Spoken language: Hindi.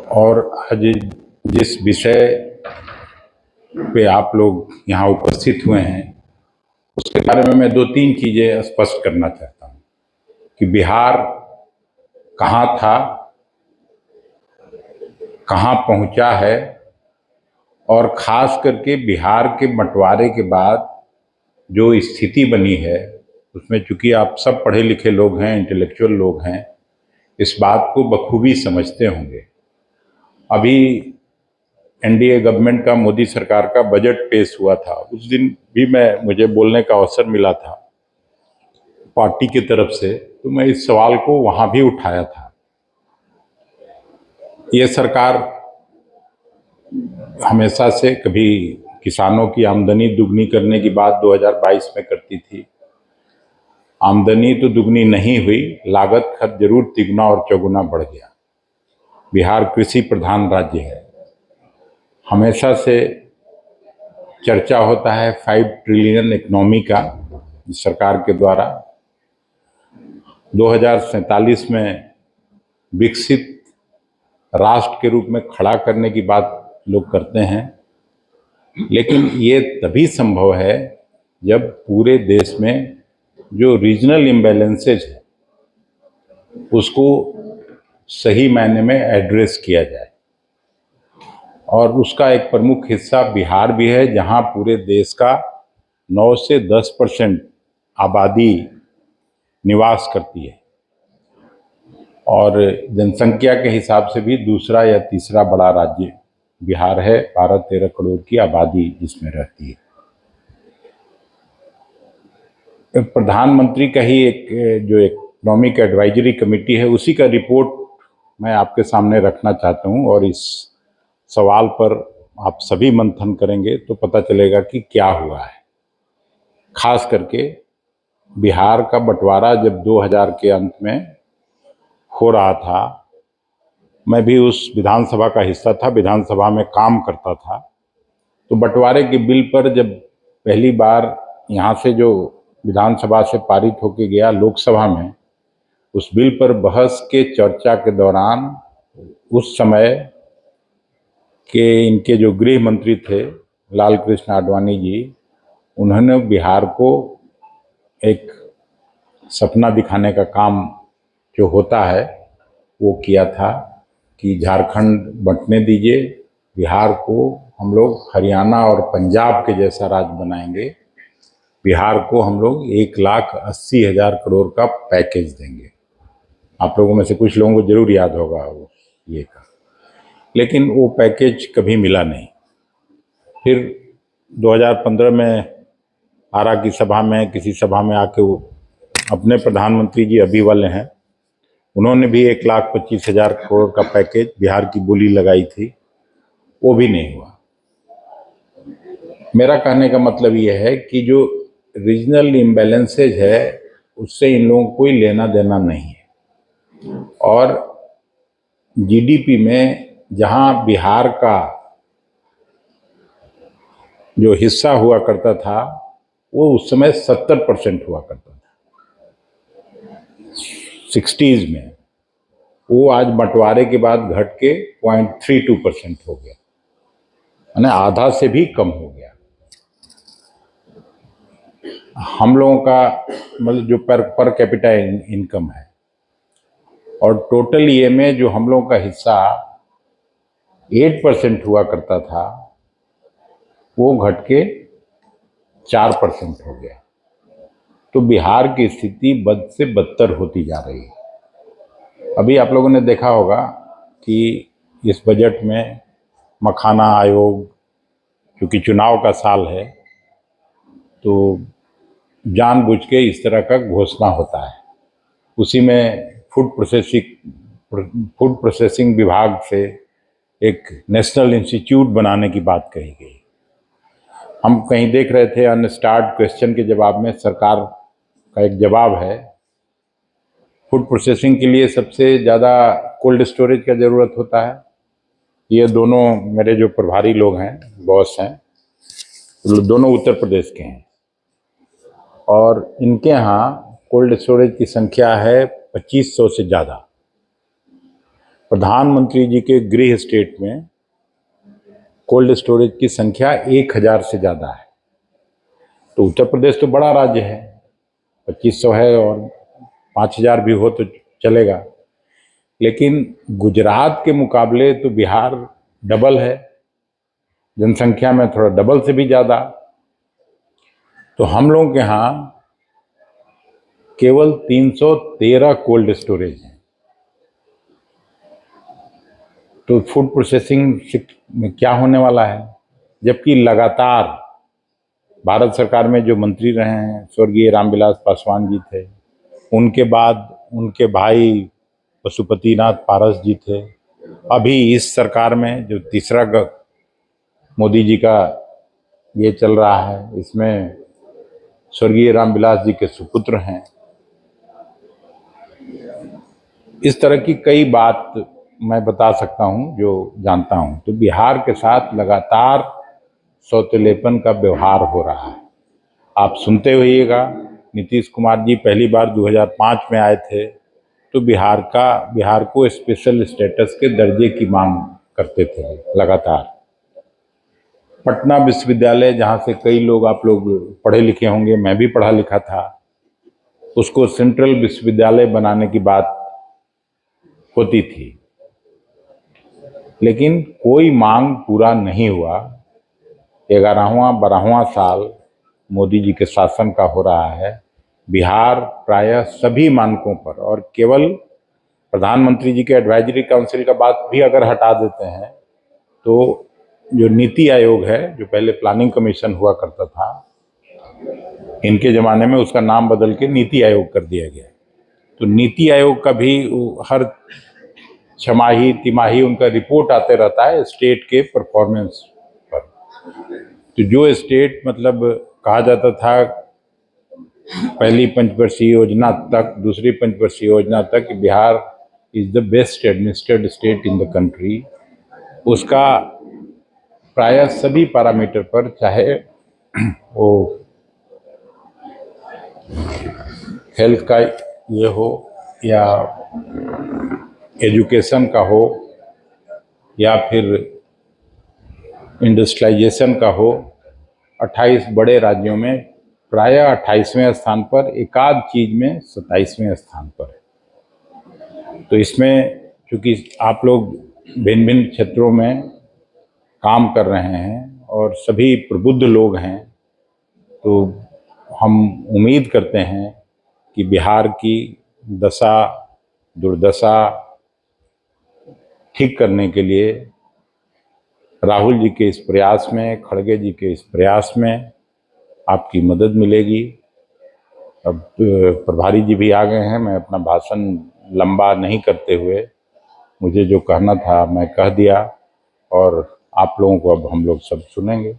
और आज जिस विषय पे आप लोग यहाँ उपस्थित हुए हैं उसके बारे में मैं 2-3 चीज़ें स्पष्ट करना चाहता हूँ कि बिहार कहाँ था, कहाँ पहुँचा है, और ख़ास करके बिहार के बंटवारे के बाद जो स्थिति बनी है उसमें चूँकि आप सब पढ़े लिखे लोग हैं, इंटेलेक्चुअल लोग हैं, इस बात को बखूबी समझते होंगे। अभी एनडीए गवर्नमेंट का, मोदी सरकार का बजट पेश हुआ था, उस दिन भी मुझे बोलने का अवसर मिला था पार्टी की तरफ से, तो मैं इस सवाल को वहाँ भी उठाया था। ये सरकार हमेशा से कभी किसानों की आमदनी दुगनी करने की बात 2022 में करती थी। आमदनी तो दुगनी नहीं हुई, लागत खर्च जरूर तिगुना और चौगुना बढ़ गया। बिहार कृषि प्रधान राज्य है। हमेशा से चर्चा होता है 5 ट्रिलियन इकोनॉमी का सरकार के द्वारा 2047 में विकसित राष्ट्र के रूप में खड़ा करने की बात लोग करते हैं, लेकिन ये तभी संभव है जब पूरे देश में जो रीजनल इम्बैलेंसेज है उसको सही मायने में एड्रेस किया जाए। और उसका एक प्रमुख हिस्सा बिहार भी है, जहां पूरे देश का 9 से 10% आबादी निवास करती है और जनसंख्या के हिसाब से भी दूसरा या तीसरा बड़ा राज्य बिहार है। 12-13 करोड़ की आबादी जिसमें रहती है। प्रधानमंत्री का ही एक जो इकोनॉमिक एडवाइजरी कमेटी है, उसी का रिपोर्ट मैं आपके सामने रखना चाहता हूं, और इस सवाल पर आप सभी मंथन करेंगे तो पता चलेगा कि क्या हुआ है। खास करके बिहार का बंटवारा जब 2000 के अंत में हो रहा था, मैं भी उस विधानसभा का हिस्सा था, विधानसभा में काम करता था। तो बंटवारे के बिल पर जब पहली बार यहाँ से जो विधानसभा से पारित होके गया लोकसभा में, उस बिल पर बहस के चर्चा के दौरान उस समय के इनके जो गृह मंत्री थे लाल कृष्ण आडवाणी जी, उन्होंने बिहार को एक सपना दिखाने का काम जो होता है वो किया था कि झारखंड बंटने दीजिए, बिहार को हम लोग हरियाणा और पंजाब के जैसा राज्य बनाएंगे, बिहार को हम लोग 1,80,000 करोड़ का पैकेज देंगे। आप लोगों में से कुछ लोगों को जरूर याद होगा वो ये का, लेकिन वो पैकेज कभी मिला नहीं। फिर 2015 में आरा की सभा में, किसी सभा में आके वो अपने प्रधानमंत्री जी अभी वाले हैं, उन्होंने भी 1,25,000 करोड़ का पैकेज बिहार की बोली लगाई थी, वो भी नहीं हुआ। मेरा कहने का मतलब ये है कि जो रीजनल इम्बैलेंसेज है उससे इन लोगों को कोई लेना देना नहीं है। और जीडीपी में जहां बिहार का जो हिस्सा हुआ करता था वो उस समय 70% हुआ करता था 60s में, वो आज बंटवारे के बाद घट के 0.32% हो गया, यानी आधा से भी कम हो गया। हम लोगों का मतलब जो पर कैपिटा इनकम है और टोटल ये में जो हम लोगों का हिस्सा 8% हुआ करता था वो घट के 4% हो गया। तो बिहार की स्थिति बद से बदतर होती जा रही है। अभी आप लोगों ने देखा होगा कि इस बजट में मखाना आयोग, क्योंकि चुनाव का साल है तो जानबूझ के इस तरह का घोषणा होता है। उसी में फूड प्रोसेसिंग विभाग से एक नेशनल इंस्टीट्यूट बनाने की बात कही गई। हम कहीं देख रहे थे अनस्टार्ड क्वेश्चन के जवाब में सरकार का एक जवाब है, फूड प्रोसेसिंग के लिए सबसे ज़्यादा कोल्ड स्टोरेज का ज़रूरत होता है। ये दोनों मेरे जो प्रभारी लोग हैं, बॉस हैं, दोनों उत्तर प्रदेश के हैं और इनके यहाँ कोल्ड स्टोरेज की संख्या है 2500 से ज़्यादा। प्रधानमंत्री जी के गृह स्टेट में कोल्ड स्टोरेज की संख्या 1000 से ज़्यादा है। तो उत्तर प्रदेश तो बड़ा राज्य है, 2500 है और 5000 भी हो तो चलेगा, लेकिन गुजरात के मुकाबले तो बिहार डबल है, जनसंख्या में थोड़ा डबल से भी ज़्यादा। तो हम लोगों के यहाँ केवल 313 कोल्ड स्टोरेज हैं। तो फूड प्रोसेसिंग में क्या होने वाला है, जबकि लगातार भारत सरकार में जो मंत्री रहे हैं स्वर्गीय रामविलास पासवान जी थे, उनके बाद उनके भाई पशुपतिनाथ पारस जी थे, अभी इस सरकार में जो तीसरा मोदी जी का ये चल रहा है, इसमें स्वर्गीय रामविलास जी के सुपुत्र हैं। इस तरह की कई बात मैं बता सकता हूं जो जानता हूं। तो बिहार के साथ लगातार सौतेलेपन का व्यवहार हो रहा है। आप सुनते होइएगा, नीतीश कुमार जी पहली बार 2005 में आए थे तो बिहार को स्पेशल स्टेटस के दर्जे की मांग करते थे लगातार। पटना विश्वविद्यालय, जहाँ से कई लोग आप लोग पढ़े लिखे होंगे, मैं भी पढ़ा लिखा था, उसको सेंट्रल विश्वविद्यालय बनाने की बात होती थी, लेकिन कोई मांग पूरा नहीं हुआ। 11वां-12वां साल मोदी जी के शासन का हो रहा है। बिहार प्रायः सभी मानकों पर, और केवल प्रधानमंत्री जी के एडवाइजरी काउंसिल का बात भी अगर हटा देते हैं तो जो नीति आयोग है, जो पहले प्लानिंग कमीशन हुआ करता था, इनके ज़माने में उसका नाम बदल के नीति आयोग कर दिया गया। तो नीति आयोग का भी हर छमाही तिमाही उनका रिपोर्ट आते रहता है स्टेट के परफॉर्मेंस पर। तो जो स्टेट मतलब कहा जाता था पहली पंचवर्षीय योजना तक, दूसरी पंचवर्षीय योजना तक Bihar is the best administrated state in the country, उसका प्रायः सभी पैरामीटर पर, चाहे वो हेल्थ का ये हो या एजुकेशन का हो या फिर इंडस्ट्रियलाइजेशन का हो, 28 बड़े राज्यों में प्रायः 28वें स्थान पर, एकाध चीज में 27वें स्थान पर है। तो इसमें चूंकि आप लोग भिन्न भिन्न क्षेत्रों में काम कर रहे हैं और सभी प्रबुद्ध लोग हैं, तो हम उम्मीद करते हैं कि बिहार की दशा दुर्दशा ठीक करने के लिए राहुल जी के इस प्रयास में, खड़गे जी के इस प्रयास में आपकी मदद मिलेगी। अब प्रभारी जी भी आ गए हैं, मैं अपना भाषण लंबा नहीं करते हुए, मुझे जो कहना था मैं कह दिया, और आप लोगों को अब हम लोग सब सुनेंगे।